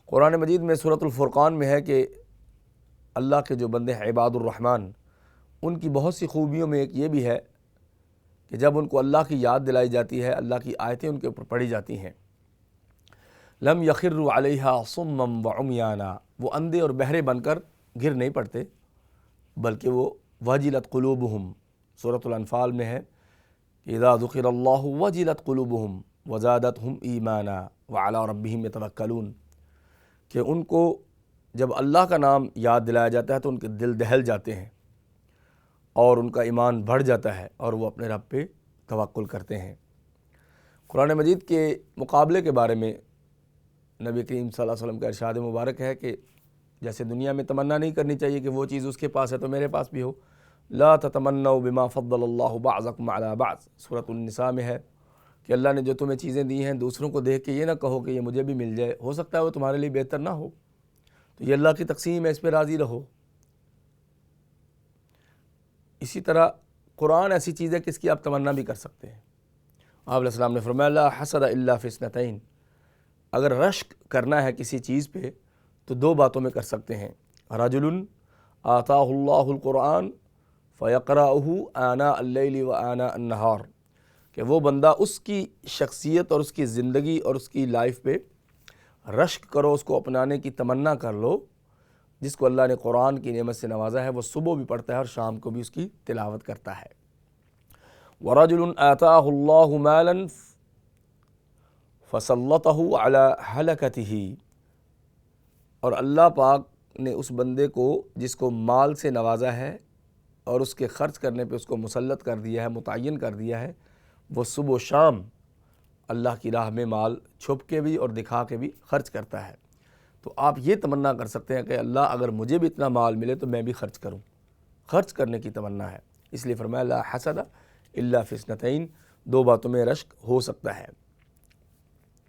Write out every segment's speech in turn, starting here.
قرآن مجید میں سورۃ الفرقان میں ہے کہ اللہ کے جو بندے ہیں عباد الرحمن، ان کی بہت سی خوبیوں میں ایک یہ بھی ہے کہ جب ان کو اللہ کی یاد دلائی جاتی ہے، اللہ کی آیتیں ان کے اوپر پڑھی جاتی ہیں، لم یخروا علیہا صما وعمیانا، وہ اندھے اور بہرے بن کر گر نہیں پڑتے، بلکہ وہ وجلت قلوبہم، سورۃ الانفال میں ہے کہ اذا ذکر اللہ وجلت قلوبہم وزادتہم ایمانا وعلی ربہم یتوکلون، کہ ان کو جب اللہ کا نام یاد دلایا جاتا ہے تو ان کے دل دہل جاتے ہیں اور ان کا ایمان بڑھ جاتا ہے اور وہ اپنے رب پہ توکل کرتے ہیں۔ قرآن مجید کے مقابلے کے بارے میں نبی کریم صلی اللہ علیہ وسلم کا ارشاد مبارک ہے کہ جیسے دنیا میں تمنا نہیں کرنی چاہیے کہ وہ چیز اس کے پاس ہے تو میرے پاس بھی ہو، لا تتمنوا بما فضل اللہ بعضکم علی بعض، سورۃ النساء میں ہے کہ اللہ نے جو تمہیں چیزیں دی ہیں دوسروں کو دیکھ کے یہ نہ کہو کہ یہ مجھے بھی مل جائے، ہو سکتا ہے وہ تمہارے لیے بہتر نہ ہو، تو یہ اللہ کی تقسیم ہے، اس پہ راضی رہو۔ اسی طرح قرآن ایسی چیز ہے کہ اس کی آپ تمنا بھی کر سکتے ہیں۔ آپ علیہ السلام نے فرمایا لا حسد الا فی اثنتین، اگر رشک کرنا ہے کسی چیز پہ تو دو باتوں میں کر سکتے ہیں، رجل آتاہ اللہ القرآن فیقرأہ آناء اللیل و آناء النہار، کہ وہ بندہ اس کی شخصیت اور اس کی زندگی اور اس کی لائف پہ رشک کرو، اس کو اپنانے کی تمنا کر لو، جس کو اللہ نے قرآن کی نعمت سے نوازا ہے وہ صبح بھی پڑھتا ہے اور شام کو بھی اس کی تلاوت کرتا ہے۔ وَرَجُلٌ آتَاهُ اللَّهُ مَالًا فَسَلَّطَهُ عَلَى هَلَكَتِهِ، اور اللہ پاک نے اس بندے کو جس کو مال سے نوازا ہے اور اس کے خرچ کرنے پہ اس کو مسلط کر دیا ہے، متعین کر دیا ہے، وہ صبح و شام اللہ کی راہ میں مال چھپ کے بھی اور دکھا کے بھی خرچ کرتا ہے۔ تو آپ یہ تمنا کر سکتے ہیں کہ اللہ اگر مجھے بھی اتنا مال ملے تو میں بھی خرچ کروں، خرچ کرنے کی تمنا ہے، اس لیے فرمایا لا حسد الا فی اثنتین، دو باتوں میں رشک ہو سکتا ہے۔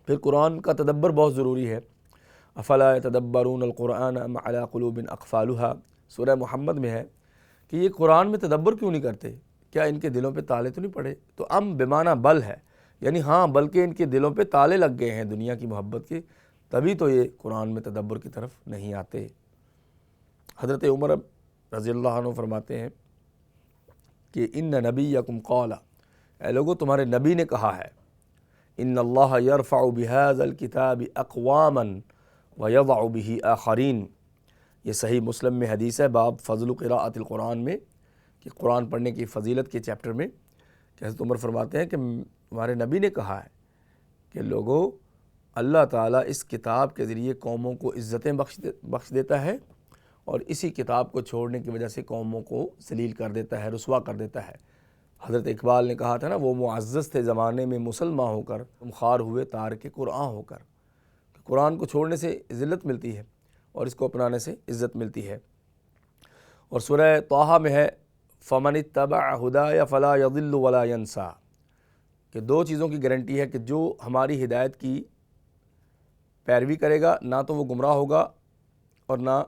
پھر قرآن کا تدبر بہت ضروری ہے، افلا یتدبرون القرآن ام علی قلوب اقفالها، سورہ محمد میں ہے کہ یہ قرآن میں تدبر کیوں نہیں کرتے، کیا ان کے دلوں پہ تالے تو نہیں پڑے؟ تو ام بمعنی بل ہے، یعنی ہاں بلکہ ان کے دلوں پہ تالے لگ گئے ہیں دنیا کی محبت کے، تبھی تو یہ قرآن میں تدبر کی طرف نہیں آتے۔ حضرت عمر رضی اللہ عنہ فرماتے ہیں کہ ان نبیکم قال، اے لوگو تمہارے نبی نے کہا ہے، ان اللہ یرفع بہذا الکتاب اقواما ویضع بہ آخرین، یہ صحیح مسلم میں حدیث ہے باب فضل قراءۃ القرآن میں، کہ قرآن پڑھنے کی فضیلت کے چیپٹر میں، کہ حضرت عمر فرماتے ہیں کہ ہمارے نبی نے کہا ہے کہ لوگو اللہ تعالیٰ اس کتاب کے ذریعے قوموں کو عزتیں بخش دیتا ہے اور اسی کتاب کو چھوڑنے کی وجہ سے قوموں کو ذلیل کر دیتا ہے، رسوا کر دیتا ہے۔ حضرت اقبال نے کہا تھا نا، وہ معزز تھے زمانے میں مسلمان ہو کر، تم خوار ہوئے تارک قرآن ہو کر، کہ قرآن کو چھوڑنے سے ذلت ملتی ہے اور اس کو اپنانے سے عزت ملتی ہے۔ اور سورہ طٰہٰ میں ہے فَمَنِ اتَّبَعَ هُدَايَ فَلَا يَضِلُّ وَلَا يَنسَى، کہ دو چیزوں کی گارنٹی ہے کہ جو ہماری ہدایت کی پیروی کرے گا نہ تو وہ گمراہ ہوگا اور نہ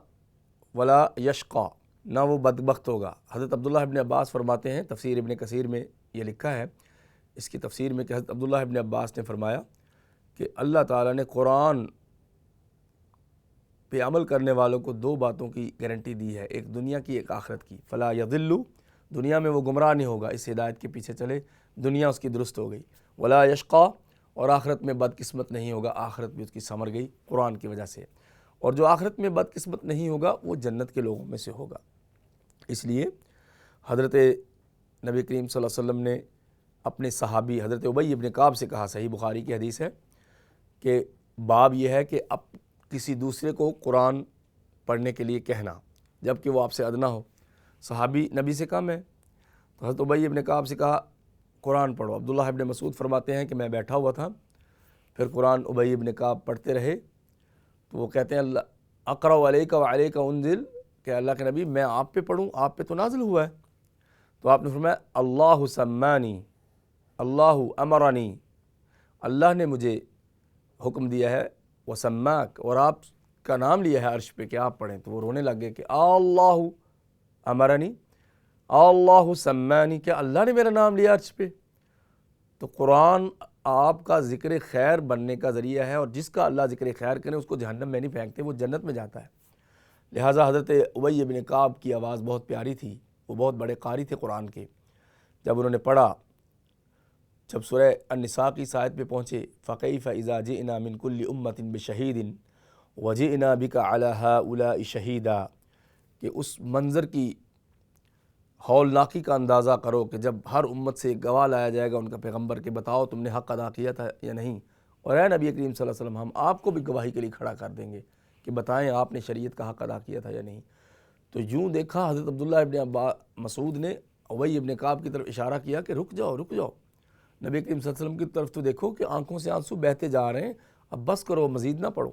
ولا یشقا، نہ وہ بدبخت ہوگا۔ حضرت عبداللہ ابن عباس فرماتے ہیں، تفسیر ابن کثیر میں یہ لکھا ہے اس کی تفسیر میں، کہ حضرت عبداللہ ابن عباس نے فرمایا کہ اللہ تعالیٰ نے قرآن پہ عمل کرنے والوں کو دو باتوں کی گارنٹی دی ہے، ایک دنیا کی ایک آخرت کی، فلا یضل، دنیا میں وہ گمراہ نہیں ہوگا، اس ہدایت کے پیچھے چلے، دنیا اس کی درست ہو گئی، ولا یشقا، اور آخرت میں بدقسمت نہیں ہوگا، آخرت بھی اس کی سنور گئی قرآن کی وجہ سے، اور جو آخرت میں بدقسمت نہیں ہوگا وہ جنت کے لوگوں میں سے ہوگا۔ اس لیے حضرت نبی کریم صلی اللہ علیہ وسلم نے اپنے صحابی حضرت ابی ابن کعب سے کہا، صحیح بخاری کی حدیث ہے، کہ باب یہ ہے کہ اب کسی دوسرے کو قرآن پڑھنے کے لیے کہنا جب کہ وہ آپ سے ادنا ہو، صحابی نبی سے کم ہے، تو حضرت ابی ابن کعب سے کہا قرآن پڑھو۔ عبداللہ ابن مسعود فرماتے ہیں کہ میں بیٹھا ہوا تھا، پھر قرآن ابی ابن کعب پڑھتے رہے، تو وہ کہتے ہیں اللہ اقرأ علیک وعلیک انزل، کہ اللہ کے نبی میں آپ پہ پڑھوں، آپ پہ تو نازل ہوا ہے، تو آپ نے فرمایا اللہ سمانی، اللہ امرنی، اللہ نے مجھے حکم دیا ہے، وسماک، اور آپ کا نام لیا ہے عرش پہ کہ آپ پڑھیں، تو وہ رونے لگ گئے کہ اللہ امرنی اللہ سمانی، کیا اللہ نے میرا نام لیا عرش پہ؟ تو قرآن آپ کا ذکر خیر بننے کا ذریعہ ہے، اور جس کا اللہ ذکر خیر کرے اس کو جہنم میں نہیں پھینکتے، وہ جنت میں جاتا ہے۔ لہٰذا حضرت ابی بن کعب کی آواز بہت پیاری تھی، وہ بہت بڑے قاری تھے قرآن کے۔ جب انہوں نے پڑھا، جب سورہ النساء کی اس آیت پہ پہنچے فَكَيْفَ إِذَا جِئْنَا مِنْ كُلِّ أُمَّةٍ بِشَهِيدٍ وَجِئْنَا بِكَ عَلَى هَؤُلَاءِ شَهِيدًا، کہ اس منظر کی ہولناکی کا اندازہ کرو کہ جب ہر امت سے ایک گواہ لایا جائے گا ان کا پیغمبر، کہ بتاؤ تم نے حق ادا کیا تھا یا نہیں، اور اے نبی کریم صلی اللہ علیہ وسلم ہم آپ کو بھی گواہی کے لیے کھڑا کر دیں گے کہ بتائیں آپ نے شریعت کا حق ادا کیا تھا یا نہیں۔ تو یوں دیکھا حضرت عبداللہ ابن مسعود نے ابی ابن کعب کی طرف اشارہ کیا کہ رک جاؤ رک جاؤ، نبی کریم صلی اللہ علیہ وسلم کی طرف تو دیکھو کہ آنکھوں سے آنسو بہتے جا رہے ہیں، اب بس کرو، مزید نہ پڑھو۔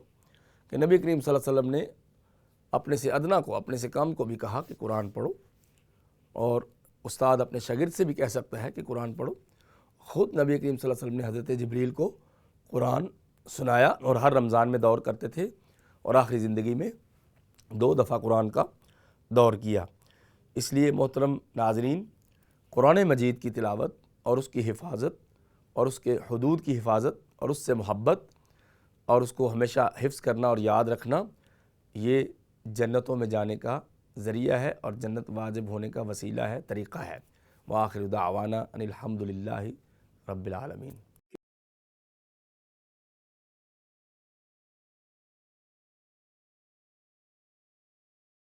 کہ نبی کریم صلی اللہ علیہ وسلم نے اپنے سے ادنا کو، اپنے سے کم کو بھی کہا کہ قرآن پڑھو، اور استاد اپنے شاگرد سے بھی کہہ سکتا ہے کہ قرآن پڑھو۔ خود نبی کریم صلی اللہ علیہ وسلم نے حضرت جبریل کو قرآن سنایا، اور ہر رمضان میں دور کرتے تھے، اور آخری زندگی میں 2 دفعہ قرآن کا دور کیا۔ اس لیے محترم ناظرین، قرآن مجید کی تلاوت اور اس کی حفاظت اور اس کے حدود کی حفاظت اور اس سے محبت اور اس کو ہمیشہ حفظ کرنا اور یاد رکھنا، یہ جنتوں میں جانے کا ذریعہ ہے اور جنت واجب ہونے کا وسیلہ ہے، طریقہ ہے۔ وآخر دعوانا ان الحمد للہ رب العالمین۔